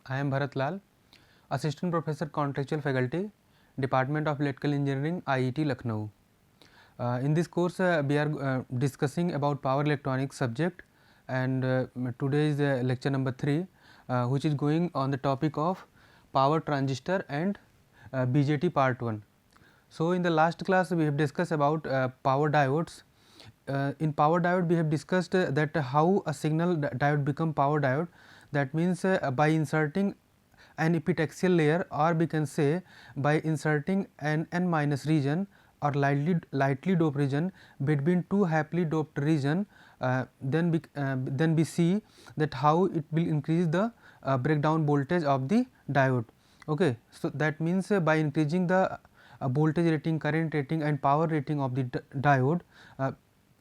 I am Bharat Lal, Assistant Professor Contextual Faculty, Department of Electrical Engineering, IET Lucknow. In this course, we are discussing about power electronics subject, and today is lecture number 3, which is going on the topic of power transistor and BJT part 1. So, in the last class we have discussed about power diodes. In power diode we have discussed that how a signal diode become power diode. That means by inserting an epitaxial layer, or we can say by inserting an n minus region or lightly doped region between two happily doped region, then we see that how it will increase the breakdown voltage of the diode. Okay. So, that means by increasing the voltage rating, current rating and power rating of the diode,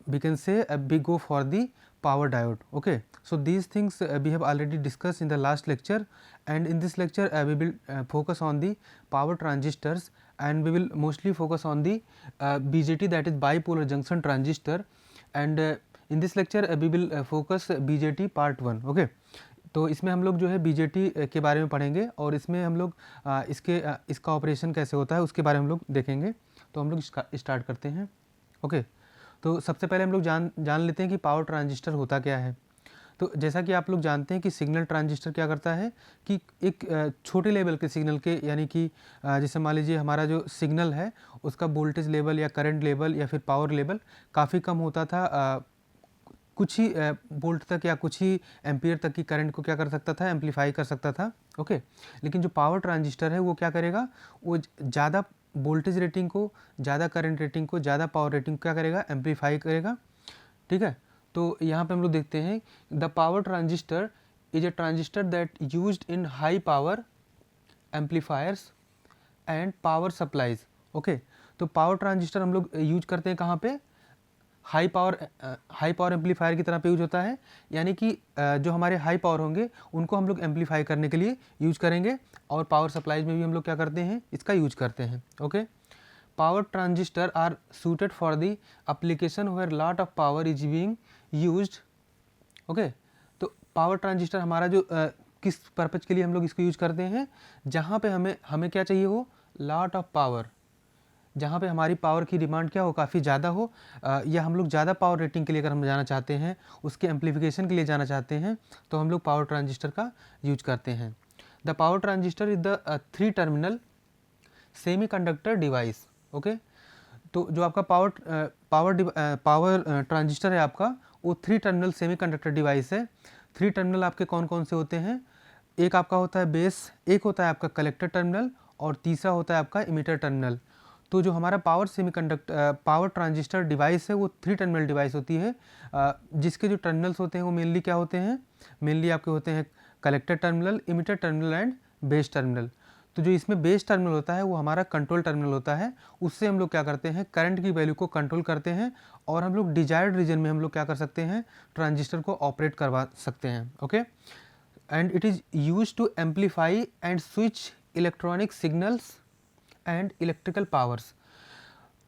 we can say we go for the power diode. Okay. So, these things we have already discussed in the last lecture, and in this lecture we will focus on the power transistors, and we will mostly focus on the BJT, that is bipolar junction transistor, and in this lecture we will focus BJT part 1. Okay. तो इसमें हम लोग जो है BJT के बारे में पढ़ेंगे, और इसमें हम लोग इसका ऑपरेशन कैसे होता है उसके बारे में हम लोग देखेंगे. तो हम लोग स्टार्ट करते हैं. ओके. तो सबसे पहले हम लोग जान लेते हैं कि पावर ट्रांजिस्टर होता क्या है. तो जैसा कि आप लोग जानते हैं कि सिग्नल ट्रांजिस्टर क्या करता है कि एक छोटे लेवल के सिग्नल के, यानी कि जैसे मान लीजिए हमारा जो सिग्नल है उसका वोल्टेज लेवल या करंट लेवल या फिर पावर लेवल काफ़ी कम होता था, कुछ ही वोल्ट तक या कुछ ही एम्पियर तक की करंट को क्या कर सकता था, एम्पलीफाई कर सकता था. ओके. लेकिन जो पावर ट्रांजिस्टर है वो क्या करेगा, वो ज़्यादा वोल्टेज रेटिंग को, ज़्यादा करंट रेटिंग को, ज़्यादा पावर रेटिंग को क्या करेगा, एम्पलीफाई करेगा. ठीक है. तो यहाँ पे हम लोग देखते हैं the power transistor is a transistor that used in high power amplifiers and power supplies. Okay. तो पावर ट्रांजिस्टर हम लोग यूज करते हैं कहाँ पे, हाई पावर एम्पलीफायर की तरह पे यूज होता है, यानी कि जो हमारे हाई पावर होंगे उनको हम लोग एम्पलीफाई करने के लिए यूज करेंगे, और पावर सप्लाईज में भी हम लोग क्या करते हैं, इसका यूज करते हैं. Okay. Power transistor are suited for the application where lot of power is being used. Okay. तो पावर ट्रांजिस्टर हमारा जो किस पर्पज के लिए हम लोग इसको यूज करते हैं, जहाँ पे हमें क्या चाहिए हो, लॉट ऑफ पावर, जहाँ पे हमारी पावर की डिमांड क्या हो, काफ़ी ज़्यादा हो, या हम लोग ज़्यादा पावर रेटिंग के लिए अगर हम जाना चाहते हैं, उसके एम्पलीफिकेशन के लिए जाना चाहते हैं, तो हम लोग पावर ट्रांजिस्टर का यूज करते हैं. The power transistor is the 3 terminal semi conductor device. Okay. तो जो आपका पावर ट्रांजिस्टर है आपका, वो 3 टर्मिनल सेमी कंडक्टर डिवाइस है. 3 टर्मिनल आपके कौन कौन से होते हैं, एक आपका होता है बेस, एक होता है आपका कलेक्टर टर्मिनल, और तीसरा होता है आपका इमीटर टर्मिनल. तो जो हमारा पावर ट्रांजिस्टर डिवाइस है वो 3 टर्मिनल डिवाइस होती है, जिसके जो टर्मिनल्स होते हैं वो मेनली क्या होते हैं, मेनली आपके होते हैं collector terminal, emitter terminal and base terminal. तो जो इसमें बेस टर्मिनल होता है वो हमारा कंट्रोल टर्मिनल होता है, उससे हम लोग क्या करते हैं, करंट की वैल्यू को कंट्रोल करते हैं, और हम लोग डिजायर्ड रीजन में हम लोग क्या कर सकते हैं, ट्रांजिस्टर को ऑपरेट करवा सकते हैं. Okay. And it is use to amplify and switch electronic signals and electrical powers.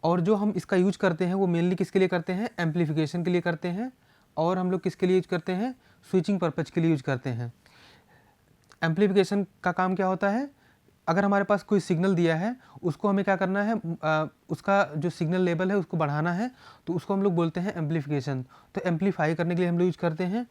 और जो हम इसका यूज करते हैं वो मेनली किसके लिए करते हैं, एम्पलीफिकेशन के लिए करते हैं, और हम लोग किसके लिए यूज करते हैं, स्विचिंग पर्पज के लिए यूज करते हैं. एम्पलीफिकेशन का काम क्या होता है, अगर हमारे पास कोई सिग्नल दिया है, उसको हमें क्या करना है, उसका जो सिग्नल लेवल है उसको बढ़ाना है, तो उसको हम लोग बोलते हैं एम्पलीफिकेशन. तो एम्पलीफाई करने के लिए हम लोग यूज करते हैं,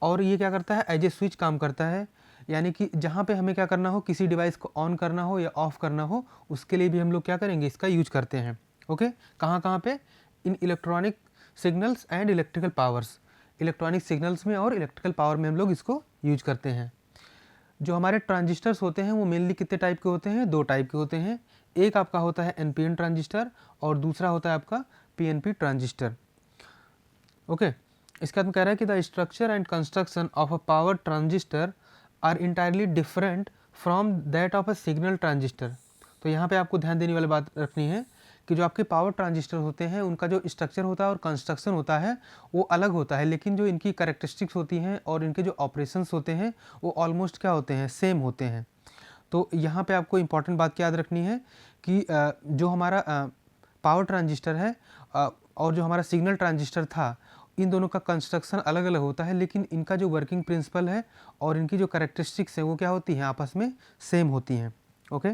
और ये क्या करता है, एज ए स्विच काम करता है, यानी कि जहाँ पे हमें क्या करना हो, किसी डिवाइस को ऑन करना हो या ऑफ करना हो, उसके लिए भी हम लोग क्या करेंगे, इसका यूज करते हैं. ओके. कहाँ पे, इन electronic signals and electrical powers, electronic signals में और इलेक्ट्रिकल पावर में हम लोग इसको यूज करते हैं. जो हमारे ट्रांजिस्टर्स होते हैं वो मेनली कितने टाइप के होते हैं, 2 टाइप के होते हैं. एक आपका होता है NPN ट्रांजिस्टर, और दूसरा होता है आपका PNP ट्रांजिस्टर. ओके. इसका मतलब कह रहा है कि the structure and construction of a power transistor are entirely different from that of a signal transistor. तो यहाँ पे आपको ध्यान देने वाली बात रखनी है कि जो आपके पावर ट्रांजिस्टर होते हैं उनका जो स्ट्रक्चर होता है और कंस्ट्रक्शन होता है वो अलग होता है, लेकिन जो इनकी कैरेक्टरिस्टिक्स होती हैं और इनके जो ऑपरेशंस होते हैं वो ऑलमोस्ट क्या होते हैं, सेम होते हैं. तो यहाँ पे आपको इंपॉर्टेंट बात क्या याद रखनी है कि जो हमारा पावर ट्रांजिस्टर है और जो हमारा सिग्नल ट्रांजिस्टर था, इन दोनों का कंस्ट्रक्शन अलग अलग होता है, लेकिन इनका जो वर्किंग प्रिंसिपल है और इनकी जो कैरेक्टरिस्टिक्स हैं वो क्या होती हैं, आपस में सेम होती हैं। ओके,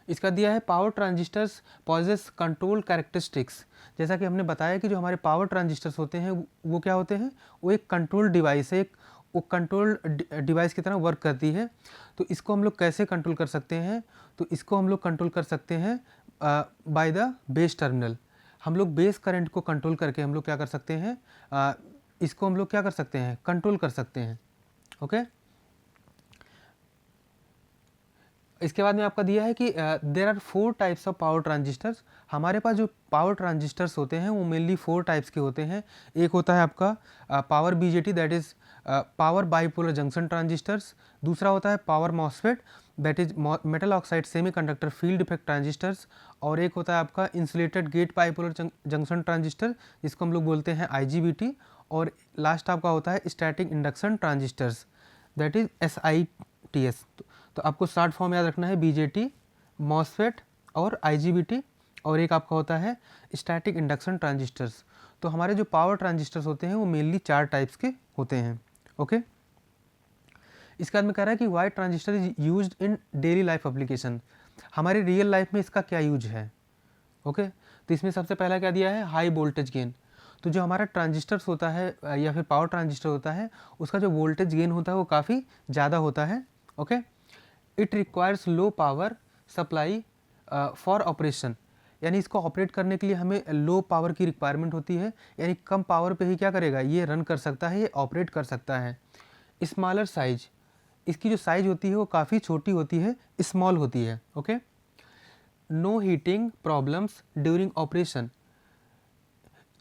इसका दिया है power transistors possess control characteristics. जैसा कि हमने बताया कि जो हमारे पावर ट्रांजिस्टर्स होते हैं वो क्या होते हैं, वो एक कंट्रोल डिवाइस है, वो कंट्रोल डिवाइस की तरह वर्क करती है। तो इसको हम लोग कैसे कंट्रोल कर सकते हैं, तो इसको हम लोग कंट्रोल कर सकते हैं बाय द बेस टर्मिनल। हम लोग बेस करंट को कंट्रोल करके हम लोग क्या कर सकते हैं, इसको हम लोग क्या कर सकते हैं, कंट्रोल कर सकते हैं। ओके, इसके बाद में आपका दिया है कि there are 4 types of power transistors. हमारे पास जो पावर ट्रांजिस्टर्स होते हैं वो मेनली 4 टाइप्स के होते हैं। एक होता है आपका power BJT, that is power bipolar junction transistors. दूसरा होता है power MOSFET, that is metal oxide semiconductor field effect transistors. और एक होता है आपका insulated gate bipolar junction transistor, जिसको हम लोग बोलते हैं IGBT। और लास्ट आपका होता है static induction transistors, that is SITS। तो आपको शॉर्ट फॉर्म याद रखना है BJT, मॉसफेट और IGBT, और एक आपका होता है स्टैटिक इंडक्शन ट्रांजिस्टर्स। तो हमारे जो पावर ट्रांजिस्टर्स होते हैं वो मेनली 4 टाइप्स के होते हैं। ओके, इसके बाद में कह रहा है कि why transistor is used in daily life application. हमारे रियल लाइफ में इसका क्या यूज है। ओके, तो इसमें सबसे पहला क्या दिया है, हाई वोल्टेज गेन। तो जो हमारा ट्रांजिस्टर्स होता है या फिर पावर ट्रांजिस्टर होता है, उसका जो वोल्टेज गेन होता है वो काफ़ी ज़्यादा होता है। Okay, it requires low power supply for operation, यानी इसको ऑपरेट करने के लिए हमें लो पावर की रिक्वायरमेंट होती है, यानी कम पावर पे ही क्या करेगा, ये रन कर सकता है, ये ऑपरेट कर सकता है। स्मॉलर साइज, इसकी जो साइज होती है वो काफ़ी छोटी होती है, स्मॉल होती है। Okay, no heating problems during operation.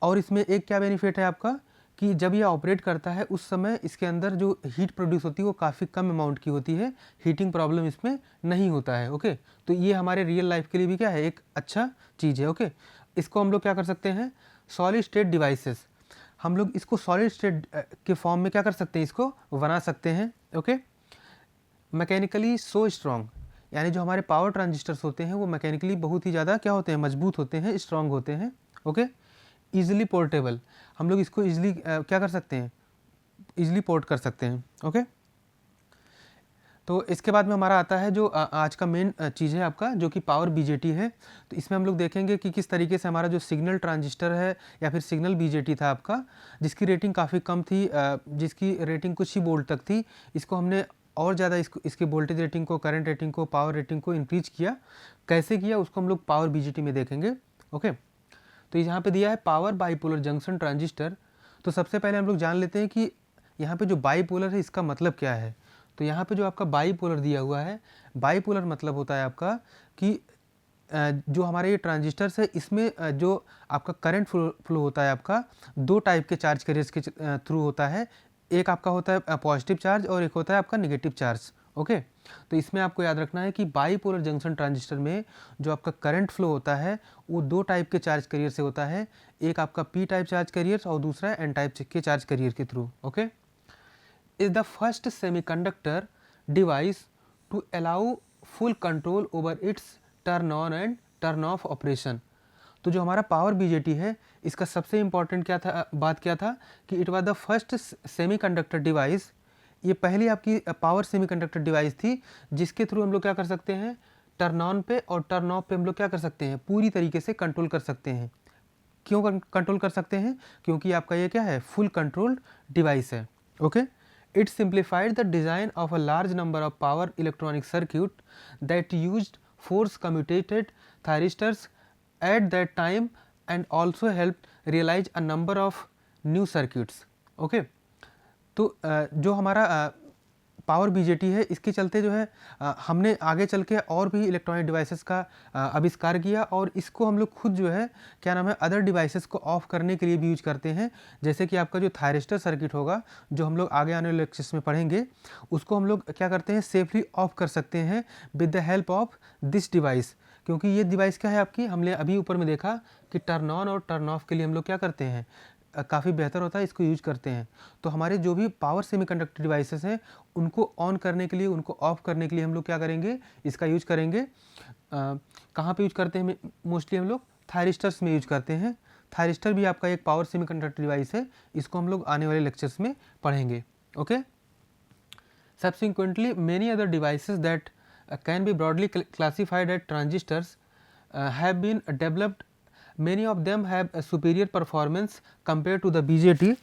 और इसमें एक क्या बेनिफिट है आपका कि जब ये ऑपरेट करता है उस समय इसके अंदर जो हीट प्रोड्यूस होती है वो काफ़ी कम अमाउंट की होती है, हीटिंग प्रॉब्लम इसमें नहीं होता है। ओके, तो ये हमारे रियल लाइफ के लिए भी क्या है, एक अच्छा चीज़ है। ओके, इसको हम लोग क्या कर सकते हैं, सॉलिड स्टेट डिवाइसेस, हम लोग इसको सॉलिड स्टेट के फॉर्म में क्या कर सकते हैं, इसको बना सकते हैं। ओके, मैकेनिकली सो स्ट्रॉन्ग, यानी जो हमारे पावर ट्रांजिस्टर्स होते हैं वो मैकेनिकली बहुत ही ज़्यादा क्या होते हैं, मजबूत होते हैं, स्ट्रॉन्ग होते हैं। ओके, ईजिली पोर्टेबल, हम लोग इसको ईजिली क्या कर सकते हैं, ईजिली पोर्ट कर सकते हैं। ओके, तो इसके बाद में हमारा आता है जो आज का मेन चीज़ है आपका, जो कि पावर बीजेटी है। तो इसमें हम लोग देखेंगे कि किस तरीके से हमारा जो सिग्नल ट्रांजिस्टर है या फिर सिग्नल बीजेटी था आपका, जिसकी रेटिंग काफ़ी कम थी, जिसकी रेटिंग कुछ ही वोल्ट तक थी, इसको हमने और ज़्यादा इसके वोल्टेज रेटिंग को, करंट रेटिंग को, पावर रेटिंग को इंक्रीज किया। कैसे किया उसको हम लोग पावर बीजेटी में देखेंगे। ओके, तो यहाँ पे दिया है पावर बाइपोलर जंक्शन ट्रांजिस्टर। तो सबसे पहले हम लोग जान लेते हैं कि यहाँ पे जो बाइपोलर है इसका मतलब क्या है। तो यहाँ पे जो आपका बाइपोलर दिया हुआ है, बाइपोलर मतलब होता है आपका कि जो हमारे ये ट्रांजिस्टर्स है इसमें जो आपका करंट फ्लो होता है आपका 2 टाइप के चार्ज कैरियर्स के थ्रू होता है। एक आपका होता है पॉजिटिव चार्ज और एक होता है आपका निगेटिव चार्ज। ओके, तो इसमें आपको याद रखना है कि बाइपोलर जंक्शन ट्रांजिस्टर में जो आपका करंट फ्लो होता है वो 2 टाइप के चार्ज कैरियर से होता है, एक आपका P टाइप चार्ज कैरियर्स और दूसरा N टाइप के चार्ज कैरियर के through. Okay, is the first semiconductor device to allow full control over its turn on and turn off operation. तो जो हमारा पावर बीजेटी है इसका सबसे इम्पॉर्टेंट क्या था, बात क्या था कि it was the first semiconductor device, ये पहली आपकी पावर सेमीकंडक्टर डिवाइस थी जिसके थ्रू हम लोग क्या कर सकते हैं, टर्न ऑन पे और टर्न ऑफ पे हम लोग क्या कर सकते हैं, पूरी तरीके से कंट्रोल कर सकते हैं। क्यों कंट्रोल कर सकते हैं, क्योंकि आपका ये क्या है, फुल कंट्रोल्ड डिवाइस है। Okay, it simplified the design of a large number of power electronic circuit that used force commutated thyristors at that time and also helped realize a number of new circuits. Okay, तो जो हमारा power BJT है इसके चलते जो है हमने आगे चल के और भी इलेक्ट्रॉनिक डिवाइसेस का आविष्कार किया और इसको हम लोग खुद जो है क्या नाम है, अदर डिवाइसेस को ऑफ करने के लिए भी यूज करते हैं। जैसे कि आपका जो थायरिस्टर सर्किट होगा जो हम लोग आगे आने वाले लेक्चर्स में पढ़ेंगे, उसको हम लोग क्या करते हैं, सेफली ऑफ कर सकते हैं with the help of this device. क्योंकि ये डिवाइस क्या है आपकी, हमने अभी ऊपर में देखा कि टर्न ऑन और टर्न ऑफ के लिए हम लोग क्या करते हैं, काफ़ी बेहतर होता है, इसको यूज करते हैं। तो हमारे जो भी पावर सेमीकंडक्टर डिवाइसेस हैं उनको ऑन करने के लिए, उनको ऑफ करने के लिए हम लोग क्या करेंगे, इसका यूज करेंगे। कहाँ पे यूज करते हैं मोस्टली हम लोग, थायरिस्टर्स में यूज करते हैं। थायरिस्टर भी आपका एक पावर सेमीकंडक्टर डिवाइस है, इसको हम लोग आने वाले लेक्चर्स में पढ़ेंगे। Okay, subsequently many other devices that can be broadly classified as transistors have been developed. Many of them have a superior performance compared to the BJT.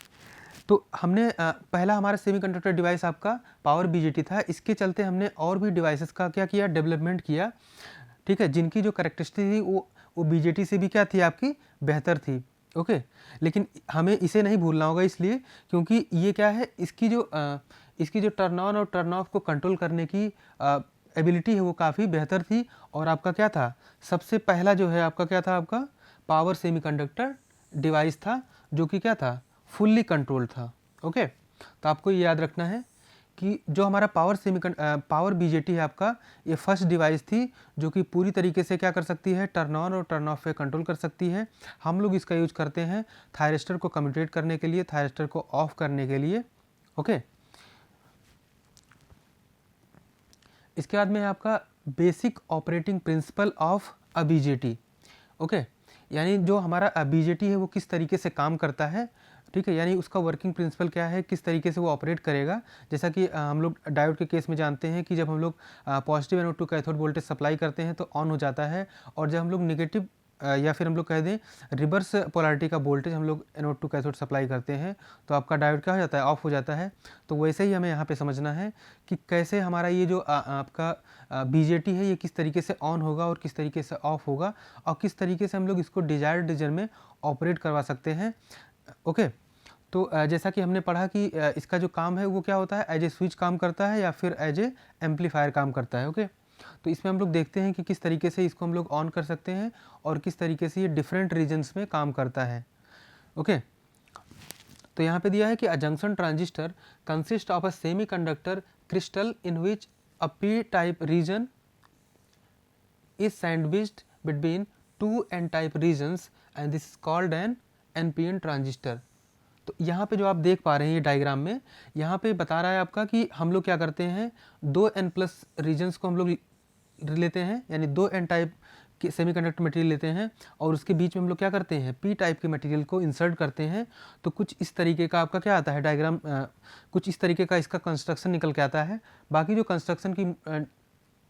तो हमने पहला हमारा सेमीकंडक्टर डिवाइस आपका पावर बीजेटी था, इसके चलते हमने और भी डिवाइसेस का क्या किया, डेवलपमेंट किया, ठीक है, जिनकी जो करेक्टरिस्टिक थी वो बीजेटी से भी क्या थी, आपकी बेहतर थी। ओके, लेकिन हमें इसे नहीं भूलना होगा, इसलिए क्योंकि ये क्या है, इसकी जो टर्न ऑन और टर्न ऑफ को कंट्रोल करने की एबिलिटी है वो काफ़ी बेहतर थी। और आपका क्या था, सबसे पहला जो है आपका क्या था, आपका पावर सेमीकंडक्टर डिवाइस था, जो कि क्या था, फुल्ली कंट्रोल था। ओके, तो आपको ये याद रखना है कि जो हमारा पावर बीजेटी है आपका, ये फर्स्ट डिवाइस थी जो कि पूरी तरीके से क्या कर सकती है, टर्न ऑन और टर्न ऑफ पे कंट्रोल कर सकती है। हम लोग इसका यूज करते हैं थायरिस्टर को कम्यूटेट करने के लिए, थायरिस्टर को ऑफ करने के लिए। ओके, इसके बाद में आपका basic operating principle of a BJT. Okay, यानी जो हमारा बीजेटी है वो किस तरीके से काम करता है, ठीक है, यानी उसका वर्किंग प्रिंसिपल क्या है, किस तरीके से वो ऑपरेट करेगा। जैसा कि हम लोग डायोड के केस में जानते हैं कि जब हम लोग positive anode to cathode voltage supply करते हैं तो ऑन हो जाता है, और जब हम लोग नेगेटिव या फिर हम लोग कह दें रिवर्स पोलैरिटी का वोल्टेज हम लोग एनोड टू कैथोड सप्लाई करते हैं तो आपका डायोड क्या हो जाता है, ऑफ हो जाता है। तो वैसे ही हमें यहाँ पे समझना है कि कैसे हमारा ये जो आपका बीजेटी है ये किस तरीके से ऑन होगा और किस तरीके से ऑफ होगा, और किस तरीके से हम लोग इसको डिजायर्ड रीजन में ऑपरेट करवा सकते हैं। ओके, तो जैसा कि हमने पढ़ा कि इसका जो काम है वो क्या होता है, एज ए स्विच काम करता है या फिर एज ए एम्पलीफायर काम करता है। ओके, तो इसमें हम लोग देखते हैं कि किस तरीके से इसको हम लोग ऑन कर सकते हैं और किस तरीके से ये डिफरेंट रीजन्स में काम करता है। ओके, तो यहाँ पे दिया है कि a junction transistor consist of a semiconductor crystal in which a P type region is sandwiched between two N type regions and this is called an NPN transistor. तो यहाँ पे जो आप देख पा रहे हैं ये डायग्राम में, यहाँ पे बता रहा है आपका कि हम लोग क्या करते हैं, दो एन प्लस रीजन्स को हम लोग लेते हैं, यानी दो एन टाइप के सेमीकंडक्टर मटेरियल लेते हैं और उसके बीच में हम लोग क्या करते हैं, पी टाइप के मटेरियल को इंसर्ट करते हैं। तो कुछ इस तरीके का आपका क्या आता है डायग्राम, कुछ इस तरीके का इसका कंस्ट्रक्शन निकल के आता है। बाकी जो कंस्ट्रक्शन की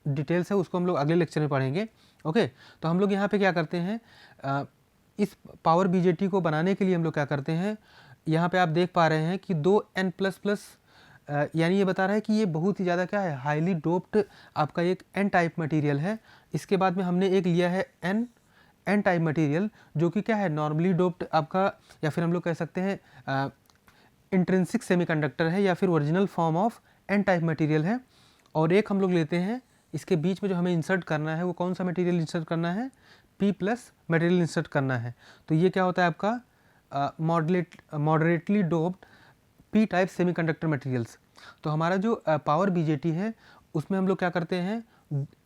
डिटेल्स है उसको हम लोग अगले लेक्चर में पढ़ेंगे। ओके, तो हम लोग यहाँ पे क्या करते हैं, इस पावर बीजेटी को बनाने के लिए हम लोग क्या करते हैं, यहाँ पे आप देख पा रहे हैं कि दो एन प्लस प्लस, यानी ये बता रहा है कि ये बहुत ही ज़्यादा क्या है, हाईली डोप्ड आपका एक एन टाइप मटेरियल है। इसके बाद में हमने एक लिया है एन टाइप मटेरियल जो कि क्या है, नॉर्मली डोप्ड आपका, या फिर हम लोग कह सकते हैं इंट्रिंसिक सेमीकंडक्टर है या फिर original form of N type material है। और एक हम लोग लेते हैं, इसके बीच में जो हमें इंसर्ट करना है वो कौन सा मटेरियल इंसर्ट करना है, पी प्लस मटेरियल इंसर्ट करना है। तो ये क्या होता है आपका moderately doped P type semiconductor materials. तो हमारा जो पावर बीजेटी है उसमें हम लोग क्या करते हैं,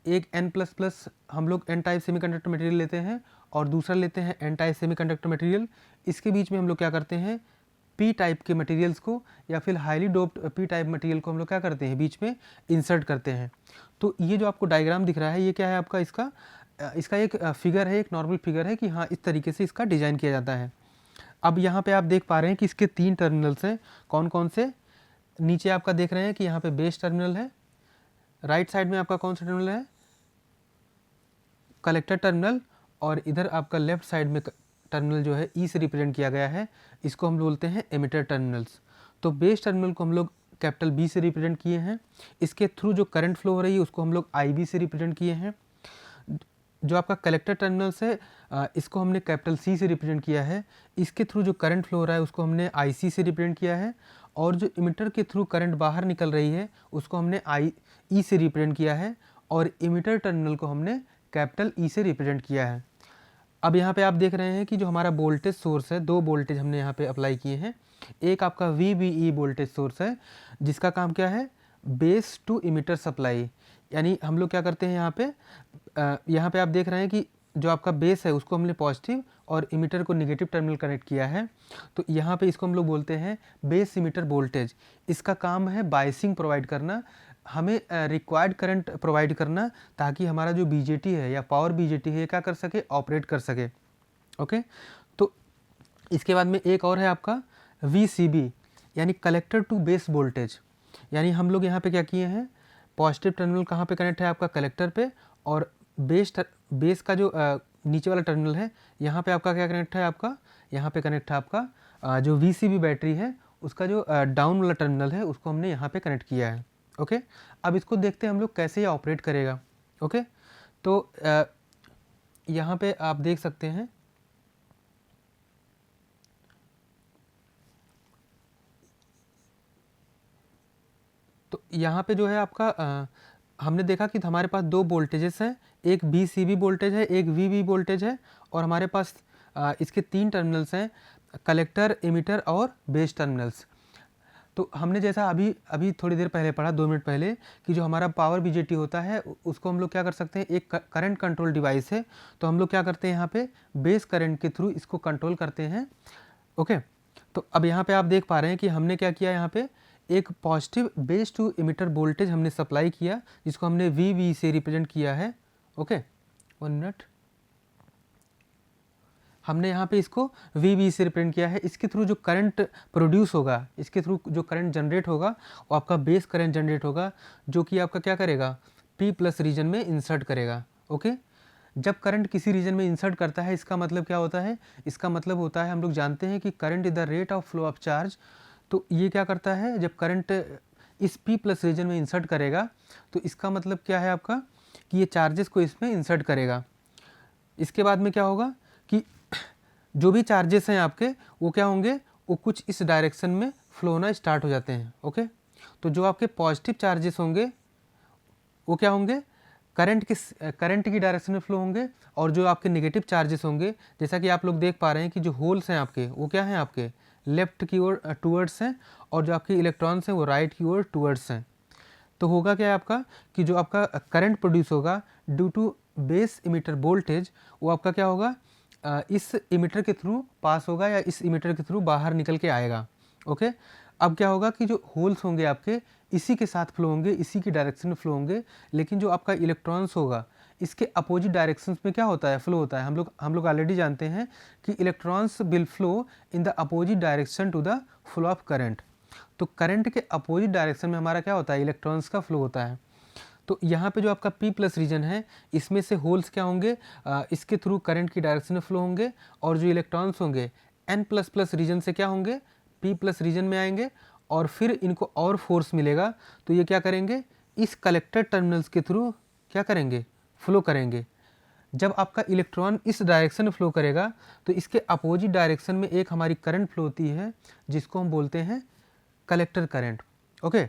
एक एन प्लस प्लस हम लोग एन टाइप सेमीकंडक्टर मटेरियल लेते हैं और दूसरा लेते हैं एन टाइप सेमीकंडक्टर मटेरियल। इसके बीच में हम लोग क्या करते हैं, पी टाइप के मटेरियल्स को या फिर highly doped P type material को हम लोग क्या करते हैं, बीच में इंसर्ट करते हैं। तो ये जो आपको डायग्राम दिख रहा है ये क्या है आपका, इसका एक फिगर है, एक नॉर्मल फिगर है कि हाँ इस तरीके से इसका डिज़ाइन किया जाता है। अब यहाँ पे आप देख पा रहे हैं कि इसके तीन टर्मिनल्स हैं, कौन कौन से, नीचे आपका देख रहे हैं कि यहाँ पे बेस टर्मिनल है, राइट साइड में आपका कौन सा टर्मिनल है, कलेक्टर टर्मिनल, और इधर आपका लेफ्ट साइड में टर्मिनल जो है ई से रिप्रेजेंट किया गया है, इसको हम बोलते हैं एमिटर टर्मिनल्स। तो बेस टर्मिनल को हम लोग कैपिटल बी से रिप्रेजेंट किए हैं, इसके थ्रू जो करंट फ्लो हो रही है उसको हम लोग आई बी से रिप्रेजेंट किए हैं। जो आपका कलेक्टर टर्मिनल्स है इसको हमने कैपिटल सी से रिप्रेजेंट किया है, इसके थ्रू जो करंट फ्लो हो रहा है उसको हमने आई सी से रिप्रेजेंट किया है, और जो इमिटर के थ्रू करंट बाहर निकल रही है उसको हमने आई ई से रिप्रेजेंट किया है, और इमिटर टर्मिनल को हमने कैपिटल ई से रिप्रेजेंट किया है। अब यहाँ पे आप देख रहे हैं कि जो हमारा वोल्टेज सोर्स है, दो वोल्टेज हमने यहाँ पे अप्लाई किए हैं। एक आपका VBE वोल्टेज सोर्स है जिसका काम क्या है, बेस टू इमिटर सप्लाई, यानी हम लोग क्या करते हैं यहाँ पे आप देख रहे हैं कि जो आपका बेस है उसको हमने पॉजिटिव और इमिटर को नेगेटिव टर्मिनल कनेक्ट किया है। तो यहाँ पे इसको हम लोग बोलते हैं बेस इमिटर वोल्टेज। इसका काम है बायसिंग प्रोवाइड करना, हमें रिक्वायर्ड करंट प्रोवाइड करना, ताकि हमारा जो बीजेटी है या पावर बीजेटी है क्या कर सके, ऑपरेट कर सके। ओके, तो इसके बाद में एक और है आपका VCB यानी कलेक्टर टू बेस वोल्टेज। यानी हम लोग यहाँ पे क्या किए हैं, पॉजिटिव टर्मिनल कहाँ पे कनेक्ट है आपका कलेक्टर पे, और बेस का जो नीचे वाला टर्मिनल है यहाँ पे आपका क्या कनेक्ट है, आपका यहाँ पे कनेक्ट है आपका जो VCB बैटरी है उसका जो डाउन वाला टर्मिनल है उसको हमने यहाँ पे कनेक्ट किया है। ओके, अब इसको देखते हैं हम लोग कैसे ये ऑपरेट करेगा। ओके, तो यहाँ पे आप देख सकते हैं तो यहाँ पे जो है आपका हमने देखा कि हमारे पास दो वोल्टेजेस हैं, एक VCB वोल्टेज है, एक VB वोल्टेज है, और हमारे पास इसके तीन टर्मिनल्स हैं, कलेक्टर, एमिटर और बेस टर्मिनल्स। तो हमने जैसा अभी थोड़ी देर पहले पढ़ा, 2 मिनट पहले, कि जो हमारा पावर बीजेटी होता है उसको हम लोग क्या कर सकते हैं, एक करंट कंट्रोल डिवाइस है, तो हम लोग क्या करते हैं यहाँ पे बेस करंट के थ्रू इसको कंट्रोल करते हैं। ओके, तो अब यहाँ पे आप देख पा रहे हैं कि हमने क्या किया, यहाँ पे एक positive base to emitter voltage हमने सप्लाई किया जिसको हमने VB से रिप्रेजेंट किया है। ओके, 1 मिनट, हमने यहाँ पे इसको VB से रिप्रेजेंट किया है। इसके थ्रू जो करंट प्रोड्यूस होगा, इसके थ्रू जो करंट जनरेट होगा वो आपका बेस करंट जनरेट होगा, जो कि आपका क्या करेगा, P+ रीजन में इंसर्ट करेगा। ओके, जब करंट किसी रीजन में इंसर्ट करता है इसका मतलब क्या होता है, इसका मतलब होता है, हम लोग जानते हैं कि current is the rate of flow of charge. तो ये क्या करता है, जब करंट इस P+ रीजन में इंसर्ट करेगा तो इसका मतलब क्या है आपका, कि ये चार्जेस को इसमें इंसर्ट करेगा। इसके बाद में क्या होगा कि जो भी चार्जेस हैं आपके वो क्या होंगे, वो कुछ इस डायरेक्शन में फ्लो होना स्टार्ट हो जाते हैं। ओके, तो जो आपके पॉजिटिव चार्जेस होंगे वो क्या होंगे, करंट की डायरेक्शन में फ्लो होंगे, और जो आपके नेगेटिव चार्जेस होंगे, जैसा कि आप लोग देख पा रहे हैं कि जो होल्स हैं आपके वो क्या हैं, आपके लेफ्ट की ओर टूवर्ड्स हैं, और जो आपके इलेक्ट्रॉन्स हैं वो राइट की ओर टूवर्ड्स हैं। तो होगा क्या है आपका, कि जो आपका करंट प्रोड्यूस होगा due to base emitter voltage, वो आपका क्या होगा, इस इमिटर के थ्रू पास होगा या इस इमिटर के थ्रू बाहर निकल के आएगा। ओके, अब क्या होगा कि जो होल्स होंगे आपके इसी के साथ फ्लो होंगे, इसी की डायरेक्शन में फ्लो होंगे, लेकिन जो आपका इलेक्ट्रॉन्स होगा इसके अपोजिट डायरेक्शंस में क्या होता है, फ्लो होता है। हम लोग ऑलरेडी जानते हैं कि electrons will flow in the opposite direction to the flow of current. तो करंट के अपोजिट डायरेक्शन में हमारा क्या होता है, इलेक्ट्रॉन्स का फ्लो होता है। तो यहाँ पे जो आपका P+ रीजन है इसमें से होल्स क्या होंगे, इसके थ्रू करंट की डायरेक्शन में फ्लो होंगे, और जो इलेक्ट्रॉन्स होंगे N++ रीजन से क्या होंगे, P+ रीजन में आएंगे, और फिर इनको और फोर्स मिलेगा तो ये क्या करेंगे, इस कलेक्टर टर्मिनल्स के थ्रू क्या करेंगे, फ्लो करेंगे। जब आपका इलेक्ट्रॉन इस डायरेक्शन में फ्लो करेगा तो इसके अपोजिट डायरेक्शन में एक हमारी करंट फ्लो होती है जिसको हम बोलते हैं कलेक्टर करंट। ओके,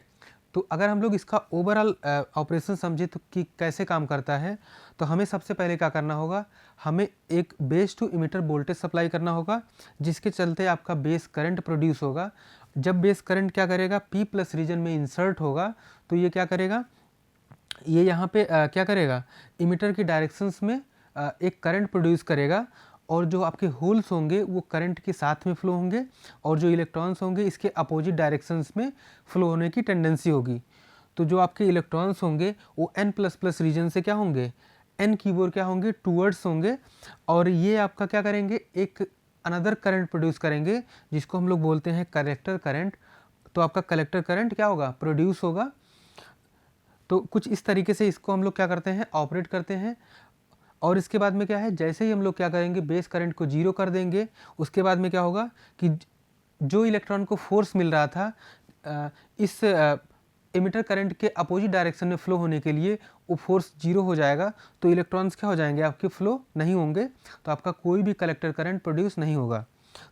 तो अगर हम लोग इसका ओवरऑल ऑपरेशन समझे तो कि कैसे काम करता है, तो हमें सबसे पहले क्या करना होगा, हमें एक base to emitter voltage supply करना होगा जिसके चलते आपका बेस करंट प्रोड्यूस होगा। जब बेस करंट क्या करेगा, P+ रीजन में इंसर्ट होगा तो ये क्या करेगा, ये यहाँ पे क्या करेगा, इमिटर की डायरेक्शंस में एक करंट प्रोड्यूस करेगा, और जो आपके होल्स होंगे वो करंट के साथ में फ्लो होंगे, और जो इलेक्ट्रॉन्स होंगे इसके अपोजिट डायरेक्शंस में फ्लो होने की टेंडेंसी होगी। तो जो आपके इलेक्ट्रॉन्स होंगे वो N++ रीजन से क्या होंगे, N की ओर क्या होंगे, टूवर्ड्स होंगे, और ये आपका क्या करेंगे, एक अनदर करंट प्रोड्यूस करेंगे जिसको हम लोग बोलते हैं कलेक्टर करंट। तो आपका कलेक्टर करंट क्या होगा, प्रोड्यूस होगा। तो कुछ इस तरीके से इसको हम लोग क्या करते हैं, ऑपरेट करते हैं। और इसके बाद में क्या है, जैसे ही हम लोग क्या करेंगे, बेस करंट को 0 कर देंगे, उसके बाद में क्या होगा कि जो इलेक्ट्रॉन को फोर्स मिल रहा था इस इमिटर करंट के अपोजिट डायरेक्शन में फ्लो होने के लिए, वो फोर्स 0 हो जाएगा, तो इलेक्ट्रॉन्स क्या हो जाएंगे, आपके फ्लो नहीं होंगे, तो आपका कोई भी कलेक्टर करंट प्रोड्यूस नहीं होगा।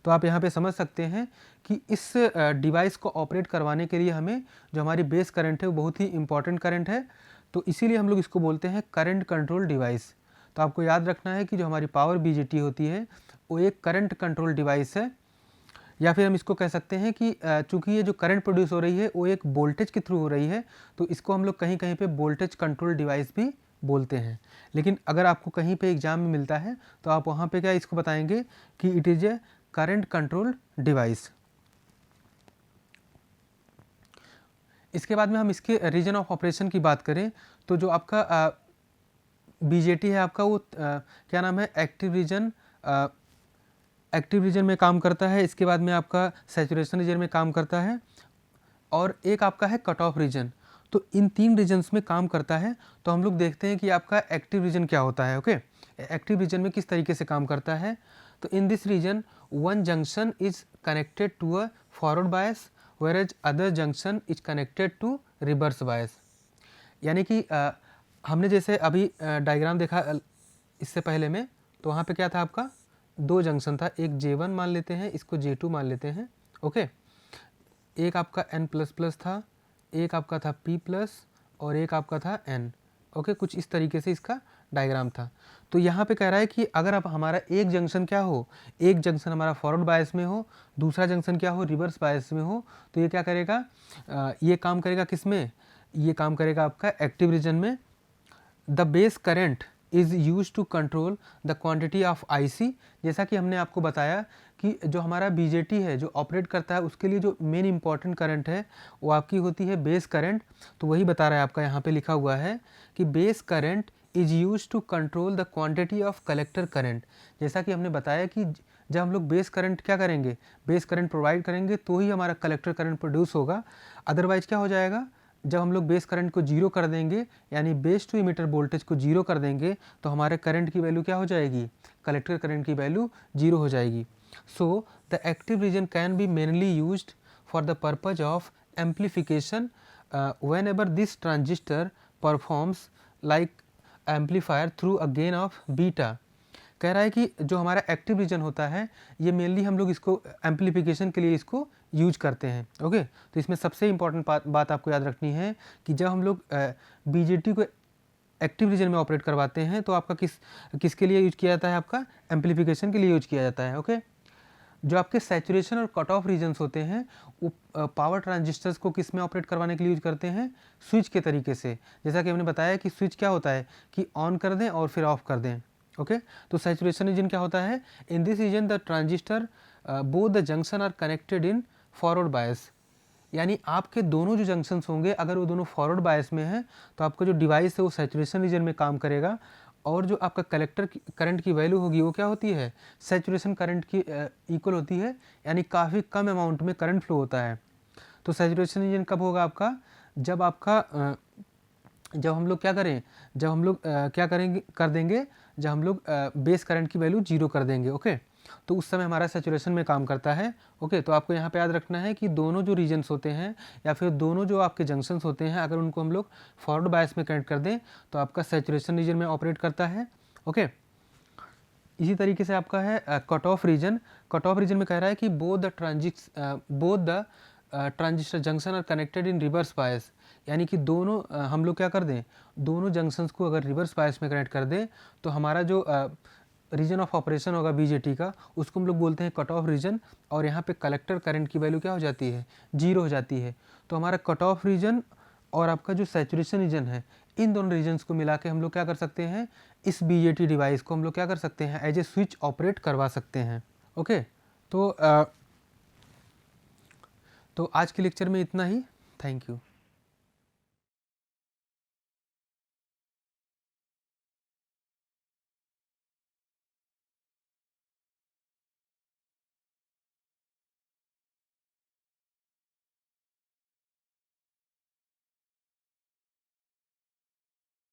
तो आप यहाँ पे समझ सकते हैं कि इस डिवाइस को ऑपरेट करवाने के लिए हमें जो हमारी बेस करंट है वो बहुत ही इंपॉर्टेंट करंट है, तो इसीलिए हम लोग इसको बोलते हैं करंट कंट्रोल डिवाइस। तो आपको याद रखना है कि जो हमारी पावर बीजेटी होती है वो एक करंट कंट्रोल डिवाइस है, या फिर हम इसको कह सकते हैं कि चूंकि ये जो करंट प्रोड्यूस हो रही है वो एक वोल्टेज के थ्रू हो रही है, तो इसको हम लोग कहीं कहीं पे वोल्टेज कंट्रोल डिवाइस भी बोलते हैं। लेकिन अगर आपको कहीं पे एग्जाम में मिलता है तो आप वहाँ पे क्या इसको बताएंगे कि it is a current control device. इसके बाद में हम इसके रीजन ऑफ ऑपरेशन की बात करें तो जो आपका बीजेटी है आपका वो क्या नाम है, एक्टिव रीजन, एक्टिव रीजन में काम करता है, इसके बाद में आपका सैचुरेशन रीजन में काम करता है, और एक आपका है कट ऑफ रीजन। तो इन 3 रीजन्स में काम करता है। तो हम लोग देखते हैं कि आपका एक्टिव रीजन क्या होता है। ओके, एक्टिव रीजन में किस तरीके से काम करता है। तो in this region one junction is connected to a forward bias whereas other junction is connected to reverse bias. यानी कि हमने जैसे अभी डायग्राम देखा इससे पहले में, तो वहाँ पे क्या था, आपका 2 जंक्शन था, एक J1 मान लेते हैं, इसको J2 मान लेते हैं। ओके, एक आपका N++ था, एक आपका था P+ और एक आपका था N। ओके, कुछ इस तरीके से इसका डायग्राम था। तो यहाँ पे कह रहा है कि अगर आप हमारा एक जंक्शन क्या हो, एक जंक्शन हमारा फॉरवर्ड बायस में हो, दूसरा जंक्शन क्या हो, रिवर्स बायस में हो, तो ये क्या करेगा, ये काम करेगा किस में, ये काम करेगा आपका एक्टिव रीजन में। The base current is use to control the quantity of IC। जैसा कि हमने आपको बताया कि जो हमारा BJT है जो ऑपरेट करता है, उसके लिए जो मेन इंपॉर्टेंट करंट है वो आपकी होती है बेस करंट। तो वही बता रहा है, आपका यहाँ पे लिखा हुआ है कि base current is use to control the quantity of collector current. जैसा कि हमने बताया कि जब हम लोग बेस करंट क्या करेंगे, बेस करंट प्रोवाइड करेंगे तो ही हमारा कलेक्टर करंट प्रोड्यूस होगा। अदरवाइज क्या हो जाएगा, जब हम लोग बेस करंट को जीरो कर देंगे, यानी बेस टू इमीटर वोल्टेज को जीरो कर देंगे, तो हमारे करंट की वैल्यू क्या हो जाएगी, कलेक्टर करंट की वैल्यू जीरो हो जाएगी। So the active region can be mainly used for the purpose of amplification when ever this transistor performs like amplifier through a gain of beta. कह रहा है कि जो हमारा एक्टिव रीजन होता है, ये मेनली हम लोग इसको एम्पलीफिकेशन के लिए इसको यूज करते हैं। ओके, तो इसमें सबसे इम्पॉर्टेंट बात आपको याद रखनी है कि जब हम लोग BJT को एक्टिव रीजन में ऑपरेट करवाते हैं, तो आपका किसके लिए यूज किया जाता है, आपका एम्पलीफिकेशन के लिए यूज किया जाता है। ओके, जो आपके सैचुरेशन और कट ऑफ रीजन्स होते हैं, वो पावर ट्रांजिस्टर्स को किस में ऑपरेट करवाने के लिए यूज करते हैं, स्विच के तरीके से। जैसा कि हमने बताया कि स्विच क्या होता है कि ऑन कर दें और फिर ऑफ कर दें। ओके, तो सैचुरेशन रीजन क्या होता है, in this region the transistor both the junction are connected in forward bias. यानी आपके दोनों जो जंक्शंस होंगे, अगर वो दोनों फॉरवर्ड बायस में हैं, तो आपका जो डिवाइस है वो सैचुरेशन रीजन में काम करेगा, और जो आपका कलेक्टर करंट की वैल्यू होगी वो क्या होती है, सैचुरेशन करंट की इक्वल होती है, यानी काफ़ी कम अमाउंट में करंट फ्लो होता है। तो सैचुरेशन रीजन कब होगा आपका, जब आपका जब हम लोग क्या करें, जब हम लोग क्या करेंगे, कर देंगे, जब हम लोग बेस करंट की वैल्यू जीरो कर देंगे। ओके, तो उस समय हमारा सैचुरेशन में काम करता है। ओके, तो आपको यहाँ पे याद रखना है कि दोनों जो रीजन्स होते हैं या फिर दोनों जो आपके जंक्शंस होते हैं, अगर उनको हम लोग फॉरवर्ड बायस में कनेक्ट कर दें, तो आपका सैचुरेशन रीजन में ऑपरेट करता है। ओके, इसी तरीके से आपका है cut off region. Cut off region में कह रहा है कि both the transistor junction are connected in reverse bias. यानी कि दोनों हम लोग क्या कर दें, दोनों जंक्शंस को अगर रिवर्स बायस में कनेक्ट कर दें, तो हमारा जो रीजन ऑफ ऑपरेशन होगा BJT का, उसको हम लोग बोलते हैं कट ऑफ रीजन। और यहाँ पे कलेक्टर करंट की वैल्यू क्या हो जाती है, जीरो हो जाती है। तो हमारा कट ऑफ रीजन और आपका जो सैचुरेशन रीजन है, इन दोनों रीजन्स को मिला के हम लोग क्या कर सकते हैं, इस BJT डिवाइस को हम लोग क्या कर सकते हैं, एज ए स्विच ऑपरेट करवा सकते हैं। ओके, तो आज के लेक्चर में इतना ही। Thank you.